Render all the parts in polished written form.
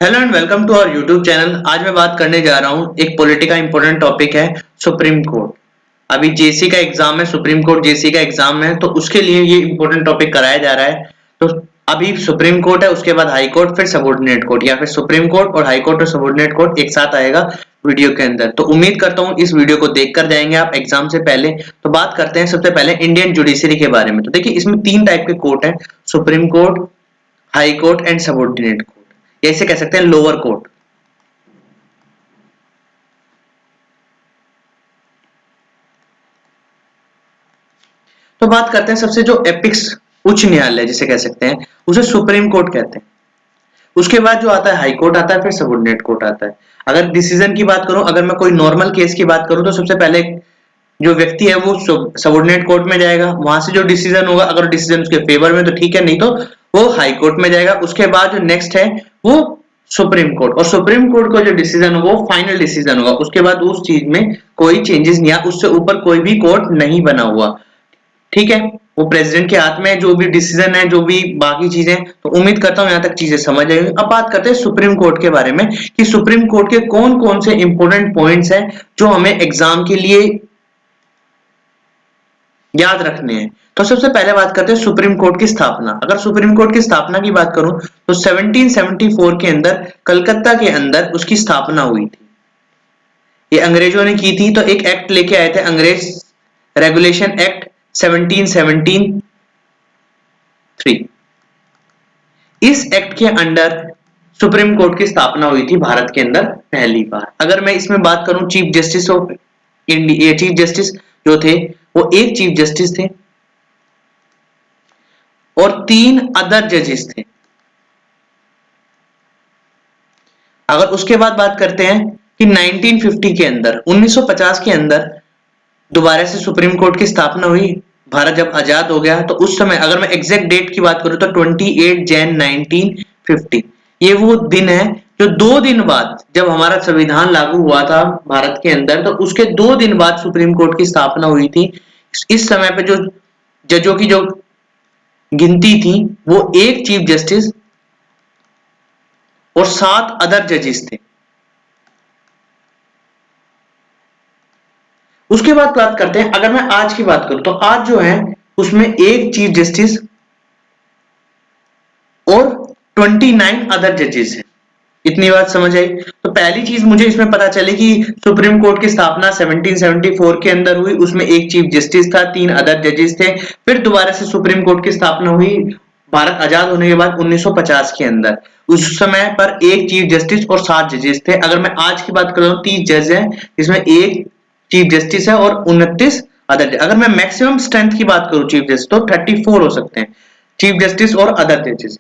Hello and welcome to our YouTube channel. आज मैं बात करने जा रहा हूँ एक पॉलिटी का इंपॉर्टेंट टॉपिक है सुप्रीम कोर्ट। अभी जेसी का एग्जाम है, सुप्रीम कोर्ट जेसी का एग्जाम है, तो उसके लिए ये इंपॉर्टेंट टॉपिक कराया जा रहा है। तो अभी सुप्रीम कोर्ट है, उसके बाद हाई कोर्ट, फिर सबऑर्डिनेट कोर्ट, या फिर सुप्रीम कोर्ट और हाई कोर्ट और सबऑर्डिनेट कोर्ट एक साथ आएगा वीडियो के अंदर। तो उम्मीद करता हूँ इस वीडियो को देख कर जाएंगे आप एग्जाम से पहले। तो बात करते हैं सबसे पहले इंडियन जुडिशरी के बारे में। तो देखिए, इसमें तीन टाइप के कोर्ट है: supreme court, high court and subordinate court, या इसे कह सकते हैं लोअर कोर्ट। तो बात करते हैं सबसे जो एपिक्स उच्च न्यायालय जिसे कह सकते हैं, उसे सुप्रीम कोर्ट कहते हैं। उसके बाद जो आता है हाई कोर्ट आता है, फिर सबऑर्डिनेट कोर्ट आता है। अगर डिसीजन की बात करूं, अगर मैं कोई नॉर्मल केस की बात करूं, तो सबसे पहले जो व्यक्ति है वो सबऑर्डिनेट कोर्ट में जाएगा। वहां से जो डिसीजन होगा, अगर डिसीजन उसके फेवर में तो ठीक है, नहीं तो वो हाई कोर्ट में जाएगा। उसके बाद जो नेक्स्ट है वो सुप्रीम कोर्ट, और सुप्रीम कोर्ट का जो डिसीजन होगा वो फाइनल डिसीजन होगा। उसके बाद उस चीज में कोई चेंजेस नहीं, उससे ऊपर कोई भी कोर्ट नहीं बना हुआ। ठीक है, वो प्रेसिडेंट के हाथ में है जो भी डिसीजन है, जो भी बाकी चीजें। तो उम्मीद करता हूं यहां तक चीजें समझ आएंगी। अब बात करते हैं सुप्रीम कोर्ट के बारे में कि सुप्रीम कोर्ट के कौन कौन से इंपॉर्टेंट पॉइंट्स हैं जो हमें एग्जाम के लिए याद रखने हैं। तो सबसे पहले बात करते हैं सुप्रीम कोर्ट की स्थापना। अगर सुप्रीम कोर्ट की स्थापना की बात करूं, तो 1774 के अंदर कलकत्ता के अंदर उसकी स्थापना हुई थी। ये अंग्रेजों ने की थी। तो एक एक्ट लेके आए थे अंग्रेज, रेगुलेशन एक्ट 1773। इस एक्ट के अंडर सुप्रीम कोर्ट की स्थापना हुई थी भारत के अंदर पहली बार। अगर मैं इसमें बात करूं, chief justice of India, chief justice जो थे वो एक चीफ जस्टिस थे और तीन अदर जजेस थे। अगर उसके बाद बात करते हैं कि 1950 के अंदर, 1950 के अंदर दोबारा से सुप्रीम कोर्ट की स्थापना हुई। भारत जब आजाद हो गया, तो उस समय अगर मैं एग्जैक्ट डेट की बात करूं, तो 28 जैन 1950 ये वो दिन है जो 2 दिन बाद, जब हमारा संविधान लागू हुआ था भारत के अंदर, तो उसके 2 दिन बाद सुप्रीम कोर्ट की स्थापना हुई थी। इस समय पे जो जजों की जो गिनती थी वो एक चीफ जस्टिस और 7 अदर जजेस थे। उसके बाद बात करते हैं, अगर मैं आज की बात करूं, तो आज जो है उसमें एक चीफ जस्टिस और 29 अदर जजेस हैं। इतनी बात समझ आई। तो पहली चीज मुझे इसमें पता चली कि सुप्रीम कोर्ट की स्थापना 1774 के अंदर हुई। उसमें एक चीफ जस्टिस था, 3 अदर जजेस थे। फिर दोबारा से सुप्रीम कोर्ट की स्थापना हुई भारत आजाद होने के बाद 1950 के अंदर। उस समय पर एक चीफ जस्टिस और 7 जजेस थे। अगर मैं आज की बात करूं, 30 जज हैं, जिसमें एक चीफ जस्टिस है और 29 अदर। अगर मैं मैक्सिमम स्ट्रेंथ की बात करूं चीफ जस्टिस, तो 34 हो सकते हैं चीफ जस्टिस और अदर जजेस,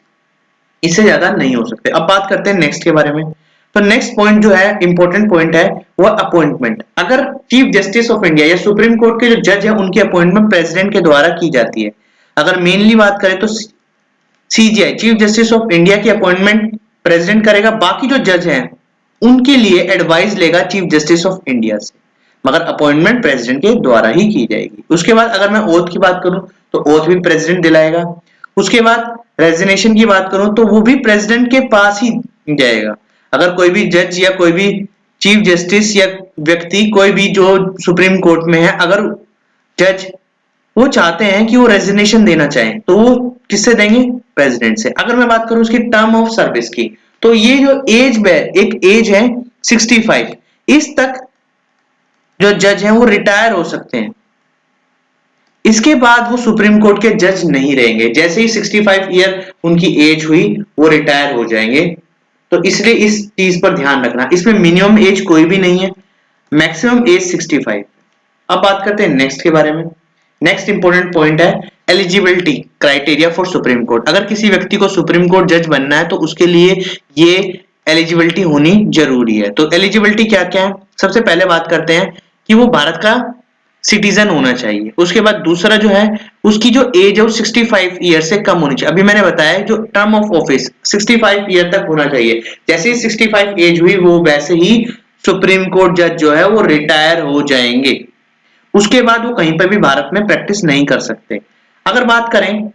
इससे ज्यादा नहीं हो सकते। अब बात करते हैं नेक्स्ट के बारे में। तो नेक्स्ट पॉइंट जो है, इंपॉर्टेंट पॉइंट है, वो अपॉइंटमेंट। अगर चीफ जस्टिस ऑफ इंडिया या सुप्रीम कोर्ट के जो जज है उनकी अपॉइंटमेंट प्रेसिडेंट के द्वारा की जाती है। अगर मेनली बात करें तो CGI, chief justice of India की अपॉइंटमेंट प्रेसिडेंट करेगा। बाकी जो जज हैं उनके लिए एडवाइस लेगा चीफ जस्टिस ऑफ इंडिया से, मगर अपॉइंटमेंट प्रेसिडेंट के द्वारा ही की जाएगी। उसके बाद अगर मैं ओथ की बात करूं, तो ओथ भी प्रेसिडेंट दिलाएगा। उसके बाद रेजिग्नेशन की बात करूं, तो वो भी प्रेसिडेंट के पास ही जाएगा। अगर कोई भी जज या कोई भी चीफ जस्टिस या व्यक्ति, कोई भी जो सुप्रीम कोर्ट में है, अगर जज वो चाहते हैं कि वो रेजिग्नेशन देना चाहें, तो वो किससे देंगे? प्रेसिडेंट से। अगर मैं बात करूं उसकी टर्म ऑफ सर्विस की, तो ये जो एज है, एक एज है 65, इस तक जो जज हैं वो रिटायर हो सकते हैं। इसके बाद वो सुप्रीम कोर्ट के जज नहीं रहेंगे। जैसे ही 65 ईयर उनकी एज हुई, वो रिटायर हो जाएंगे। तो इसलिए इस चीज पर ध्यान रखना, इसमें मिनिमम एज कोई भी नहीं है, मैक्सिमम एज 65। अब बात करते हैं नेक्स्ट के बारे में। नेक्स्ट इंपॉर्टेंट पॉइंट है eligibility criteria for supreme court. अगर किसी व्यक्ति को सुप्रीम कोर्ट जज बनना है, तो उसके लिए ये एलिजिबिलिटी होनी जरूरी है। तो एलिजिबिलिटी क्या क्या है? सबसे पहले बात करते हैं कि वो भारत का सिटीजन होना चाहिए। उसके बाद दूसरा जो है, उसकी जो एज है वो 65 ईयर से कम होनी चाहिए। अभी मैंने बताया जो टर्म ऑफ ऑफिस 65 ईयर तक होना चाहिए। जैसे ही 65 एज हुई, वो वैसे ही सुप्रीम कोर्ट जज जो है वो रिटायर हो जाएंगे। उसके बाद वो कहीं पर भी भारत में प्रैक्टिस नहीं कर सकते। अगर बात करें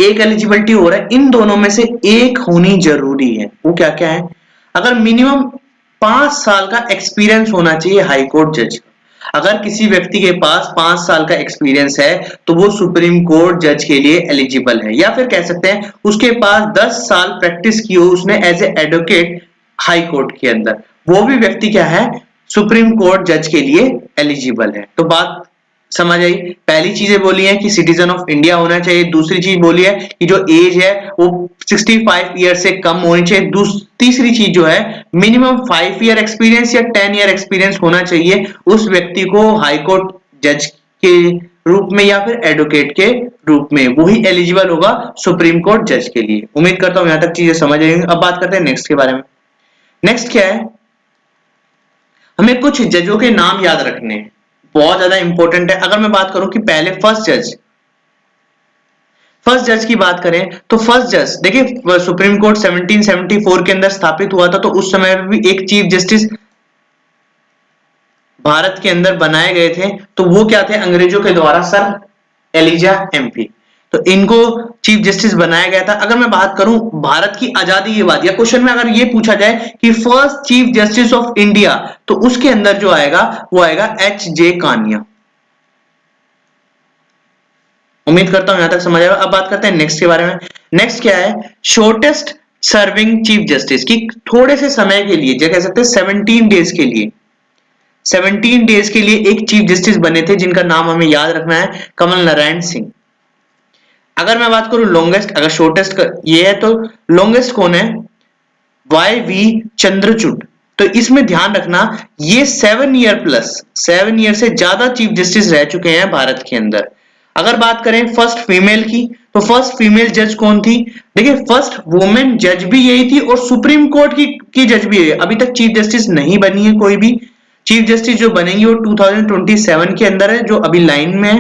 एक एलिजिबिलिटी हो रहा है, इन दोनों में से एक होनी जरूरी है। वो क्या क्या है? अगर मिनिमम 5 साल का एक्सपीरियंस होना चाहिए हाई कोर्ट जज का। अगर किसी व्यक्ति के पास 5 साल का एक्सपीरियंस है तो वो सुप्रीम कोर्ट जज के लिए एलिजिबल है, या फिर कह सकते हैं उसके पास 10 साल प्रैक्टिस की हो उसने as a advocate high court के अंदर, वो भी व्यक्ति क्या है, सुप्रीम कोर्ट जज के लिए एलिजिबल है। तो बात समझ आई? पहली चीजें बोली है कि सिटीजन ऑफ इंडिया होना चाहिए, दूसरी चीज बोली है कि जो एज है वो 65 ईयर से कम होनी चाहिए, तीसरी चीज जो है मिनिमम 5 ईयर एक्सपीरियंस या 10 ईयर एक्सपीरियंस होना चाहिए उस व्यक्ति को हाई कोर्ट जज के रूप में या फिर एडवोकेट के रूप में, वही एलिजिबल होगा सुप्रीम कोर्ट जज के लिए। उम्मीद करता हूं यहां तक चीजें समझ आएंगी। अब बात करते हैं नेक्स्ट के बारे में। नेक्स्ट क्या है, हमें कुछ जजों के नाम याद रखने हैं, बहुत ज्यादा इंपॉर्टेंट है। अगर मैं बात करूं कि पहले फर्स्ट जज की बात करें तो फर्स्ट जज देखिए सुप्रीम कोर्ट 1774 के अंदर स्थापित हुआ था, तो उस समय भी एक चीफ जस्टिस भारत के अंदर बनाए गए थे, तो वो क्या थे, अंग्रेजों के द्वारा सर एलिजा एमपी, तो इनको चीफ जस्टिस बनाया गया था। अगर मैं बात करूं भारत की आजादी के बाद या क्वेश्चन में अगर ये पूछा जाए कि first chief justice of India, तो उसके अंदर जो आएगा वो आएगा एच.जे. कानिया। उम्मीद करता हूं यहां तक समझ आएगा। अब बात करते हैं नेक्स्ट के बारे में। नेक्स्ट क्या है, शॉर्टेस्ट सर्विंग चीफ जस्टिस की, थोड़े से समय के लिए, कह सकते हैं 17 डेज के लिए, 17 डेज के लिए एक चीफ जस्टिस बने थे जिनका नाम हमें याद रखना है, कमल नारायण सिंह। अगर मैं बात करूं लॉन्गेस्ट, अगर शॉर्टेस्ट ये है तो लॉन्गेस्ट कौन है, वाई वी चंद्रचूड़। तो इसमें ध्यान रखना ये 7 ईयर से ज्यादा चीफ जस्टिस रह चुके हैं भारत के अंदर। अगर बात करें फर्स्ट फीमेल की, तो फर्स्ट फीमेल जज कौन थी, देखिए फर्स्ट वुमेन जज भी यही थी और सुप्रीम कोर्ट की जज भी यही। अभी तक चीफ जस्टिस नहीं बनी है कोई भी, चीफ जस्टिस जो बनेंगी वो 2027 के अंदर है, जो अभी लाइन में है।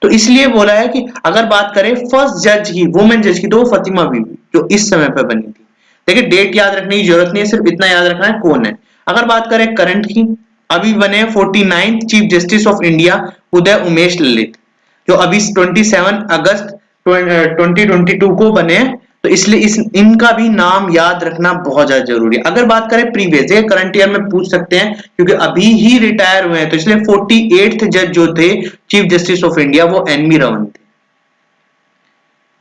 तो इसलिए बोला है कि अगर बात करें फर्स्ट जज की, वुमेन जज की, तो वो फातिमा बीबी जो इस समय पर बनी थी। देखिए डेट याद रखने की जरूरत नहीं है, सिर्फ इतना याद रखना है कौन है। अगर बात करें करंट की, अभी बने 49th chief justice of India Uday Umesh Lalit, जो अभी 27 अगस्त 2022 को बने, तो इसलिए इनका भी नाम याद रखना बहुत ज्यादा जरूरी है। अगर बात करें प्रीवियस, ये करंट ईयर में पूछ सकते हैं क्योंकि अभी ही रिटायर हुए हैं, तो इसलिए 48th जज जो थे चीफ जस्टिस ऑफ इंडिया वो एन वी रमन थे।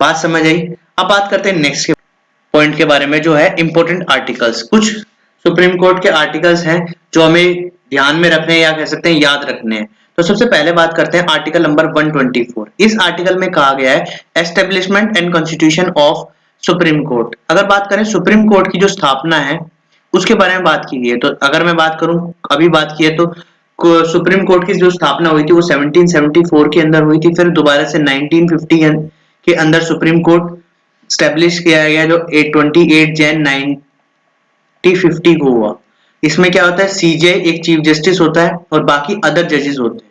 बात समझ आई? अब बात करते हैं नेक्स्ट के पॉइंट के बारे में, जो है इंपॉर्टेंट आर्टिकल्स। कुछ सुप्रीम कोर्ट के आर्टिकल्स हैं जो हमें ध्यान में रखने हैं या कह सकते हैं याद रखने हैं। तो सबसे पहले बात करते हैं आर्टिकल नंबर 124। इस आर्टिकल में कहा गया है establishment and constitution of supreme court. अगर बात करें सुप्रीम कोर्ट की जो स्थापना है उसके बारे में बात की गई है, तो अगर मैं बात करूं अभी बात की है तो सुप्रीम कोर्ट की जो स्थापना हुई थी वो 1774 के अंदर हुई थी, फिर दोबारा से 1950 के अंदर सुप्रीम कोर्ट स्टैब्लिश किया गया जो 28 जैन 1950 को हुआ। इसमें क्या होता है, सीजे एक चीफ जस्टिस होता है और बाकी अदर जजेस होते हैं।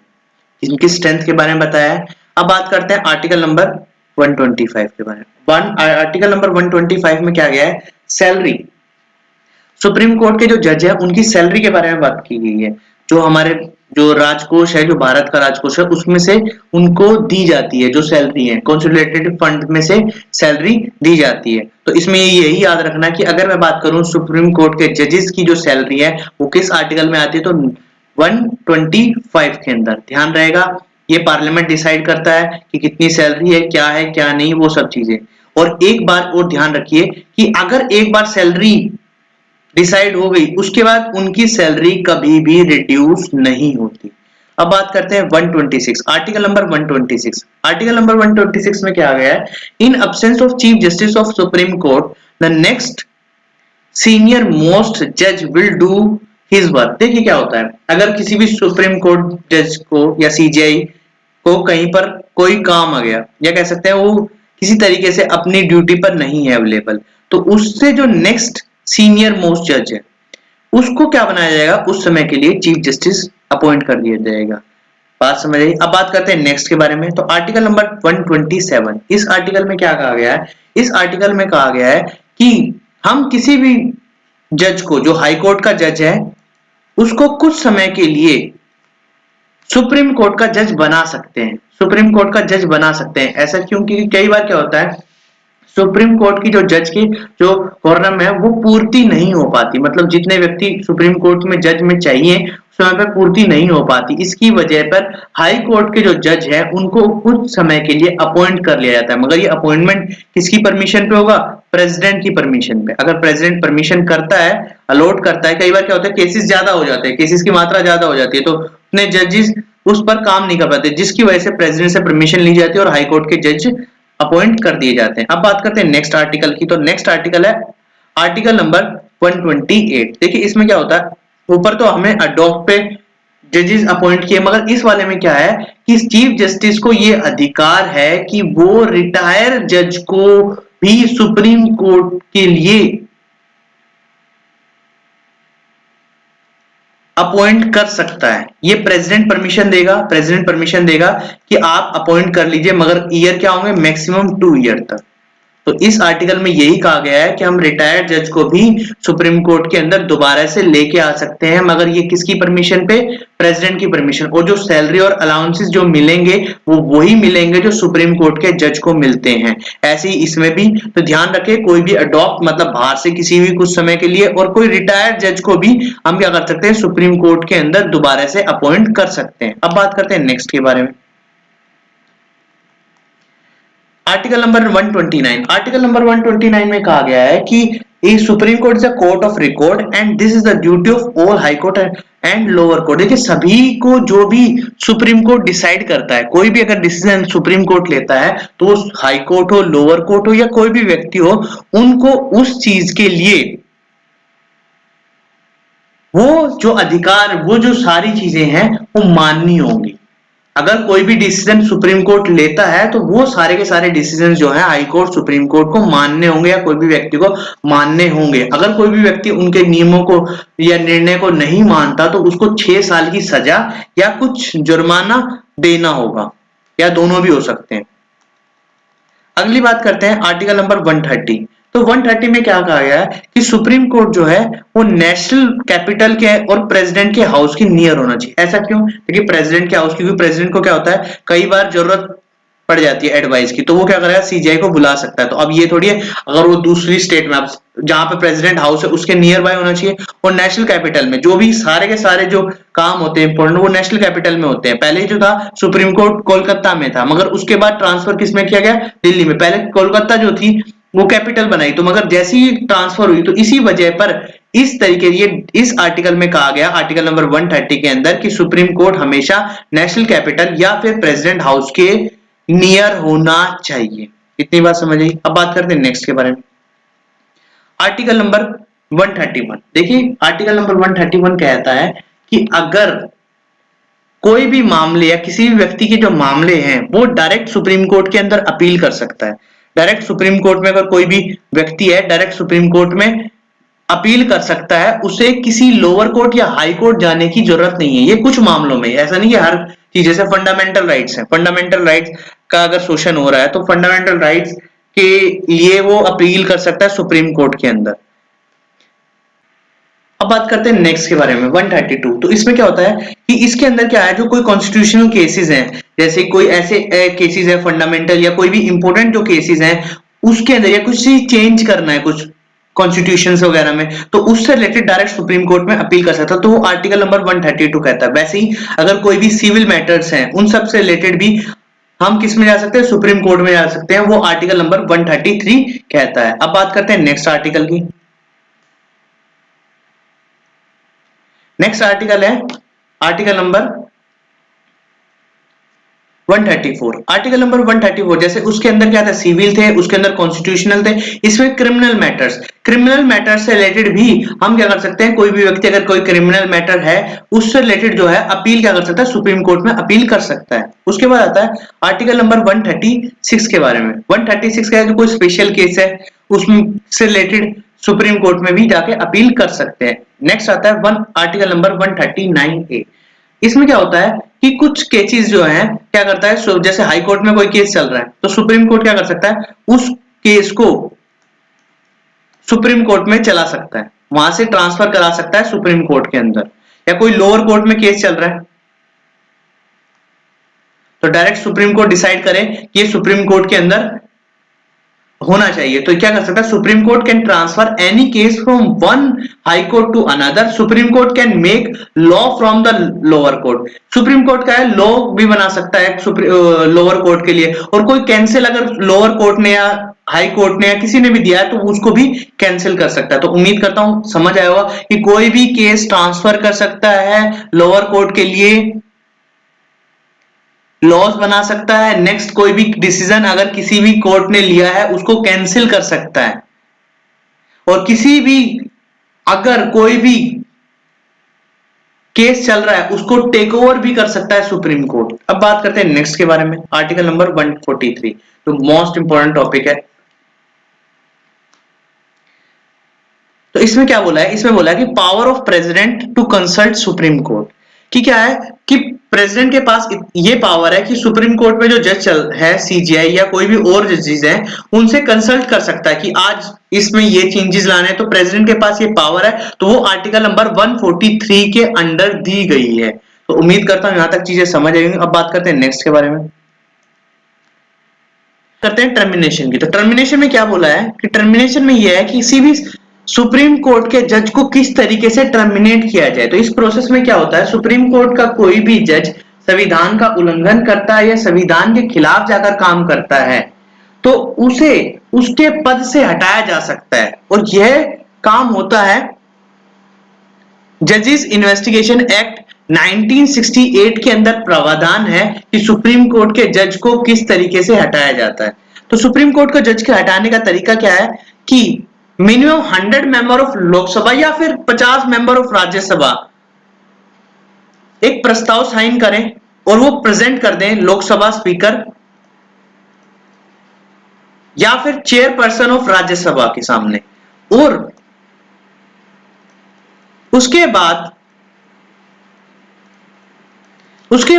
इनकी स्ट्रेंथ के बारे में बताया है। अब बात करते हैं आर्टिकल नंबर 125 के बारे में। आर्टिकल नंबर 125 में क्या गया है, सैलरी। सुप्रीम कोर्ट के जो जज है उनकी सैलरी के बारे में बात की गई है। जो हमारे जो राजकोष है, जो भारत का राजकोष है, उसमें से उनको दी जाती है जो सैलरी है, कंसोलिडेटेड फंड में से सैलरी दी जाती है। तो इसमें यही याद रखना कि अगर मैं बात करूं सुप्रीम कोर्ट के जजेस की जो सैलरी है वो किस आर्टिकल में आती है, तो 125 के अंदर। ध्यान रहेगा ये पार्लियामेंट डिसाइड करता है कि कितनी सैलरी है क्या नहीं, वो सब चीजें। और एक बार और ध्यान रखिए कि अगर एक बार सैलरी डिसाइड हो गई उसके बाद उनकी सैलरी कभी भी रिड्यूस नहीं होती। अब बात करते हैं 126, आर्टिकल नंबर 126। आर्टिकल नंबर 126 में क्या आ गया है, इन absence of chief justice of supreme court the next senior most जज विल डू हिज वर्क। देखिए क्या होता है, अगर किसी भी सुप्रीम कोर्ट जज को या सीजीआई को कहीं पर कोई काम आ गया या कह सकते हैं वो किसी तरीके से अपनी ड्यूटी पर नहीं है अवेलेबल, तो उससे जो नेक्स्ट सीनियर मोस्ट जज है उसको क्या बनाया जाएगा, उस समय के लिए चीफ जस्टिस अपॉइंट कर दिया जाएगा। बात समझ आई? अब बात करते हैं नेक्स्ट के बारे में। तो आर्टिकल नंबर 127, इस आर्टिकल में क्या कहा गया है, इस आर्टिकल में कहा गया है कि हम किसी भी जज को, जो हाई कोर्ट का जज है, उसको कुछ समय के लिए सुप्रीम कोर्ट का जज बना सकते हैं। सुप्रीम कोर्ट का जज बना सकते हैं, ऐसा क्यों, क्योंकि कई बार क्या होता है सुप्रीम कोर्ट की जो जज की जो क्वारम है वो पूर्ति नहीं हो पाती, मतलब जितने व्यक्ति सुप्रीम कोर्ट में जज में चाहिए समय पर पूर्ति नहीं हो पाती। इसकी वजह पर हाई कोर्ट के जो जज है उनको कुछ समय के लिए अपॉइंट कर लिया जाता है, मगर ये अपॉइंटमेंट किसकी परमिशन पे होगा? प्रेसिडेंट की परमिशन पे। अगर प्रेसिडेंट परमिशन करता है, अलॉट करता है, कई बार क्या होता है केसेस ज्यादा हो जाते हैं, केसेस की मात्रा ज्यादा हो जाती है तो उतने जजेस उस पर काम नहीं कर पाते, जिसकी वजह से प्रेसिडेंट से परमिशन ली जाती है और हाई कोर्ट के जज अपॉइंट कर दिए जाते हैं। अब बात करते हैं नेक्स्ट आर्टिकल की, तो नेक्स्ट आर्टिकल है आर्टिकल नंबर 128। देखिए इसमें क्या होता है, ऊपर तो हमें अडॉप्ट पे जजेस अपॉइंट किए, मगर इस वाले में क्या है कि चीफ जस्टिस को ये अधिकार है कि वो रिटायर जज को भी सुप्रीम कोर्ट के लिए अपॉइंट कर सकता है। ये प्रेसिडेंट परमिशन देगा कि आप अपॉइंट कर लीजिए, मगर ईयर क्या होंगे? मैक्सिमम 2 ईयर तक। तो इस आर्टिकल में यही कहा गया है कि हम रिटायर्ड जज को भी सुप्रीम कोर्ट के अंदर दोबारा से लेके आ सकते हैं, मगर ये किसकी परमिशन पे? प्रेसिडेंट की परमिशन। और जो सैलरी और अलाउंसेस जो मिलेंगे वो वही मिलेंगे जो सुप्रीम कोर्ट के जज को मिलते हैं। ऐसे ही इसमें भी तो ध्यान रखें, कोई भी अडॉप्ट मतलब बाहर से किसी भी कुछ समय के लिए, और कोई रिटायर्ड जज को भी हम क्या कर सकते हैं? सुप्रीम कोर्ट के अंदर दोबारा से अपॉइंट कर सकते हैं। अब बात करते हैं नेक्स्ट के बारे में। Article number 129। आर्टिकल नंबर 129 में कहा गया है कि supreme court is a court of record and this is the duty of all high court and lower court. देखिए सभी को जो भी सुप्रीम कोर्ट डिसाइड करता है, कोई भी अगर डिसीजन सुप्रीम कोर्ट लेता है तो वो हाई कोर्ट हो, लोअर कोर्ट हो या कोई भी व्यक्ति हो, उनको उस चीज के लिए वो जो अधिकार, वो जो सारी चीजें हैं वो माननी होंगी। अगर कोई भी डिसीजन सुप्रीम कोर्ट लेता है तो वो सारे के सारे डिसीजन जो है हाई कोर्ट सुप्रीम कोर्ट को मानने होंगे या कोई भी व्यक्ति को मानने होंगे। अगर कोई भी व्यक्ति उनके नियमों को या निर्णय को नहीं मानता तो उसको 6 साल की सजा या कुछ जुर्माना देना होगा, या दोनों भी हो सकते हैं। अगली बात करते हैं आर्टिकल नंबर 130। तो 130 में क्या कहा गया है कि सुप्रीम कोर्ट जो है वो नेशनल कैपिटल के और प्रेसिडेंट के हाउस के नियर होना चाहिए। ऐसा क्यों? क्योंकि प्रेसिडेंट के हाउस, क्योंकि प्रेसिडेंट को क्या होता है कई बार जरूरत पड़ जाती है एडवाइस की, तो वो क्या करेगा? सीजीआई को बुला सकता है। तो अब ये थोड़ी है अगर वो दूसरी स्टेट में, अब जहां पे प्रेसिडेंट हाउस है उसके नियर बाय होना चाहिए, और नेशनल कैपिटल में जो भी सारे के सारे जो काम होते हैं इंपॉर्टेंट वो नेशनल कैपिटल में होते हैं। पहले जो था सुप्रीम कोर्ट कोलकाता में था, मगर उसके बाद ट्रांसफर किसमें किया गया? दिल्ली में। पहले कोलकाता जो थी वो कैपिटल बनाई, तो मगर जैसी ही ट्रांसफर हुई तो इसी वजह पर इस तरीके ये इस आर्टिकल में कहा गया, आर्टिकल नंबर 130 के अंदर, कि सुप्रीम कोर्ट हमेशा नेशनल कैपिटल या फिर प्रेसिडेंट हाउस के नियर होना चाहिए। इतनी बात समझ आई। अब बात करते हैं नेक्स्ट के बारे में, आर्टिकल नंबर 131। देखिए आर्टिकल नंबर 131 कहता है कि अगर कोई भी मामले या किसी भी व्यक्ति के जो मामले हैं वो डायरेक्ट सुप्रीम कोर्ट के अंदर अपील कर सकता है। डायरेक्ट सुप्रीम कोर्ट में अगर कोई भी व्यक्ति है डायरेक्ट सुप्रीम कोर्ट में अपील कर सकता है, उसे किसी लोअर कोर्ट या हाई कोर्ट जाने की जरूरत नहीं है। ये कुछ मामलों में, ऐसा नहीं कि हर चीज, जैसे फंडामेंटल राइट्स है, फंडामेंटल राइट्स का अगर शोषण हो रहा है तो फंडामेंटल राइट्स के लिए वो अपील कर सकता है सुप्रीम कोर्ट के अंदर। अब बात करते हैं नेक्स्ट के बारे में 132। तो इसमें क्या होता है कि इसके अंदर क्या है, जो कोई कॉन्स्टिट्यूशनल केसेस हैं, जैसे कोई ऐसे केसेस है फंडामेंटल या कोई भी इंपॉर्टेंट जो केसेस हैं उसके अंदर, या कुछ चीज चेंज करना है कुछ कॉन्स्टिट्यूशन वगैरह में, तो उससे रिलेटेड डायरेक्ट सुप्रीम कोर्ट में अपील कर सकता है। तो वो आर्टिकल नंबर 132 कहता है। वैसे ही अगर कोई भी सिविल मैटर्स हैं उन सब से रिलेटेड भी हम किस में जा सकते हैं? सुप्रीम कोर्ट में जा सकते हैं। वो आर्टिकल नंबर 133 कहता है। अब बात करते हैं नेक्स्ट आर्टिकल की। नेक्स्ट आर्टिकल है आर्टिकल नंबर 134। आर्टिकल नंबर 134 जैसे उसके अंदर क्या था? सिविल थे, उसके अंदर कॉन्स्टिट्यूशनल थे, इसमें क्रिमिनल मैटर्स से रिलेटेड भी हम क्या कर सकते हैं? कोई भी व्यक्ति अगर कोई क्रिमिनल मैटर है उससे रिलेटेड जो है अपील क्या कर सकता है? सुप्रीम कोर्ट में अपील कर सकता है। उसके बाद आता है आर्टिकल नंबर 136 के बारे में। 136 का जो कोई स्पेशल केस है उसमें से रिलेटेड सुप्रीम कोर्ट में भी जाके अपील कर सकते हैं। नेक्स्ट आता है आर्टिकल नंबर 139A। इसमें क्या होता है कि कुछ केसेस जो हैं क्या करता है, जैसे हाई कोर्ट में कोई केस चल रहा है तो सुप्रीम कोर्ट क्या कर सकता है? उस केस को सुप्रीम कोर्ट में चला सकता है, वहां से ट्रांसफर करा सकता है सुप्रीम कोर्ट के अंदर। या कोई लोअर कोर्ट में केस चल रहा है तो डायरेक्ट सुप्रीम कोर्ट डिसाइड करे कि ये सुप्रीम कोर्ट के अंदर होना चाहिए। तो क्या कर सकता है, supreme court can transfer any case from one high court to another, supreme court can make law from the lower court. Supreme court का है लॉ भी बना सकता है लोअर कोर्ट के लिए, और कोई कैंसिल अगर लोअर कोर्ट ने या हाई कोर्ट ने या किसी ने भी दिया है तो उसको भी कैंसिल कर सकता है। तो उम्मीद करता हूं समझ आया होगा कि कोई भी केस ट्रांसफर कर सकता है लोअर कोर्ट के लिए, लॉस बना सकता है, नेक्स्ट कोई भी डिसीजन अगर किसी भी कोर्ट ने लिया है उसको कैंसिल कर सकता है, और किसी भी अगर कोई भी केस चल रहा है उसको टेक ओवर भी कर सकता है सुप्रीम कोर्ट। अब बात करते हैं नेक्स्ट के बारे में, आर्टिकल नंबर 143, तो मोस्ट इंपॉर्टेंट टॉपिक है। तो इसमें क्या बोला है, इसमें बोला है कि power of president to consult supreme court, कि क्या है कि प्रेसिडेंट के पास ये पावर है कि सुप्रीम कोर्ट में जो जज चल है सीजीआई या कोई भी और जजेस हैं उनसे कंसल्ट कर सकता है कि आज इसमें ये चेंजेस लाने हैं, तो प्रेसिडेंट के पास ये पावर है। तो वो आर्टिकल नंबर 143 के अंडर दी गई है। तो उम्मीद करता हूं यहां तक चीजें समझ आएंगी। अब बात करते हैं नेक्स्ट के बारे में, करते हैं टर्मिनेशन की। तो टर्मिनेशन में क्या बोला है कि टर्मिनेशन में यह है कि किसी भी सुप्रीम कोर्ट के जज को किस तरीके से टर्मिनेट किया जाए। तो इस प्रोसेस में क्या होता है, सुप्रीम कोर्ट का कोई भी जज संविधान का उल्लंघन करता है या संविधान के खिलाफ जाकर काम करता है तो उसे उसके पद से हटाया जा सकता है, और यह काम होता है जजेस इन्वेस्टिगेशन एक्ट 1968 के अंदर प्रावधान है कि सुप्रीम कोर्ट के जज को किस तरीके से हटाया जाता है। तो सुप्रीम कोर्ट को जज के हटाने का तरीका क्या है कि मिनिमम 100 मेंबर ऑफ लोकसभा या फिर 50 मेंबर ऑफ राज्यसभा एक प्रस्ताव साइन करें और वो प्रेजेंट कर दें लोकसभा स्पीकर या फिर चेयरपर्सन ऑफ राज्यसभा के सामने, और उसके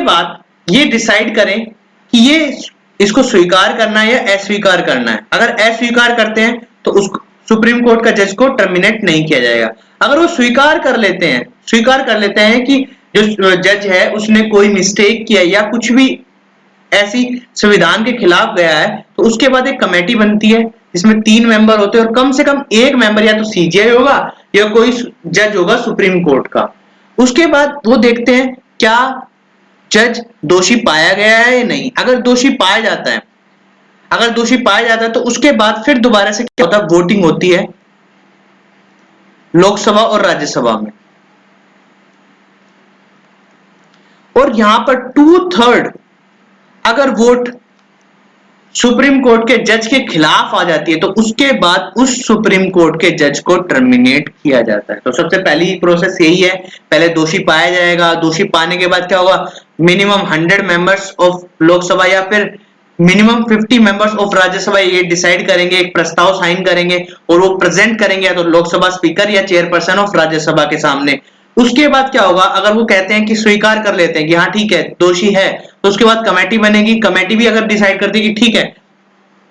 बाद ये डिसाइड करें कि ये इसको स्वीकार करना है या अस्वीकार करना है। अगर अस्वीकार करते हैं तो उस सुप्रीम कोर्ट का जज को टर्मिनेट नहीं किया जाएगा। अगर वो स्वीकार कर लेते हैं कि जो जज है उसने कोई मिस्टेक किया या कुछ भी ऐसी संविधान के खिलाफ गया है, तो उसके बाद एक कमेटी बनती है जिसमें 3 मेंबर होते हैं और कम से कम एक मेंबर या तो सीजीआई होगा या कोई जज होगा सुप्रीम कोर्ट का। उसके बाद वो देखते हैं क्या जज दोषी पाया गया है या नहीं। अगर दोषी पाया जाता है तो उसके बाद फिर दोबारा से क्या होता है, वोटिंग होती है लोकसभा और राज्यसभा में, और यहां पर 2/3 अगर वोट सुप्रीम कोर्ट के जज के खिलाफ आ जाती है तो उसके बाद उस सुप्रीम कोर्ट के जज को टर्मिनेट किया जाता है। तो सबसे पहली प्रोसेस यही है, पहले दोषी पाया जाएगा, दोषी पाने के बाद क्या होगा, मिनिमम 100 मेंबर्स ऑफ लोकसभा या फिर मिनिमम 50 मेंबर्स ऑफ राज्यसभा ये डिसाइड करेंगे, एक प्रस्ताव साइन करेंगे और वो प्रेजेंट करेंगे या तो लोकसभा स्पीकर या चेयरपर्सन ऑफ राज्यसभा के सामने। उसके बाद क्या होगा, अगर वो कहते हैं कि स्वीकार कर लेते हैं कि हाँ ठीक है दोषी है, तो उसके बाद कमेटी बनेगी। कमेटी भी अगर डिसाइड करती है कि ठीक है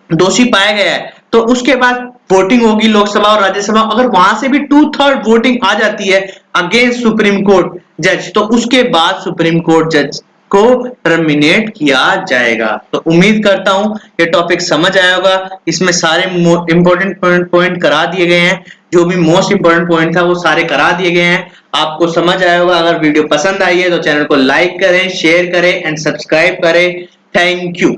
दोषी पाया गया है, तो उसके बाद वोटिंग होगी लोकसभा और राज्यसभा। अगर वहां से भी 2/3 वोटिंग आ जाती है अगेंस्ट सुप्रीम कोर्ट जज, तो उसके बाद सुप्रीम कोर्ट जज को टर्मिनेट किया जाएगा। तो उम्मीद करता हूं ये टॉपिक समझ आया होगा। इसमें सारे इंपॉर्टेंट पॉइंट करा दिए गए हैं, जो भी मोस्ट इंपॉर्टेंट पॉइंट था वो सारे करा दिए गए हैं। आपको समझ आया होगा। अगर वीडियो पसंद आई है तो चैनल को लाइक करें, शेयर करें एंड सब्सक्राइब करें। Thank you.